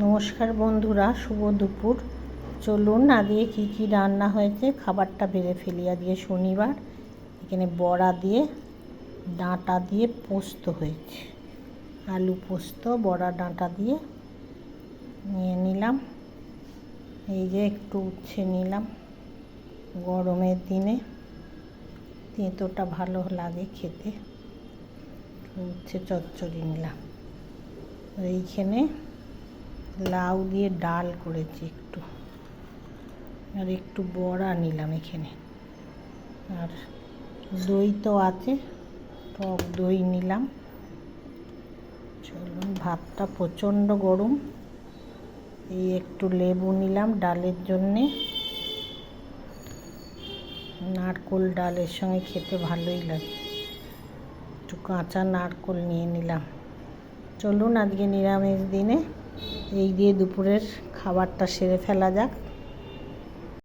নমস্কার বন্ধুরা, শুভ দুপুর। চলুন আজকে কী কী রান্না হয়েছে খাবারটা বেড়ে ফেলি। আজকে শনিবার। এখানে বড়া দিয়ে ডাঁটা দিয়ে পোস্ত হয়েছে, আলু পোস্ত বড়া ডাঁটা দিয়ে নিয়ে নিলাম। এই যে একটু উচ্ছে নিলাম, গরমের দিনে তেঁতোটা ভালো লাগে খেতে। উচ্ছে চচ্চড়ি নিলাম। এইখানে লাউ দিয়ে ডাল করেছি একটু, আর একটু বড়া নিলাম এখানে। আর দই তো আছে, টক দই নিলাম। চলুন, ভাতটা প্রচণ্ড গরম। এই একটু লেবু নিলাম ডালের জন্যে। নারকোল ডালের সঙ্গে খেতে ভালোই লাগে। একটু কাঁচা নারকোল নিয়ে নিলাম। চলুন আজকে নিরামিষ দিনে এই দিয়ে দুপুরের খাবারটা সেরে ফেলা যাক।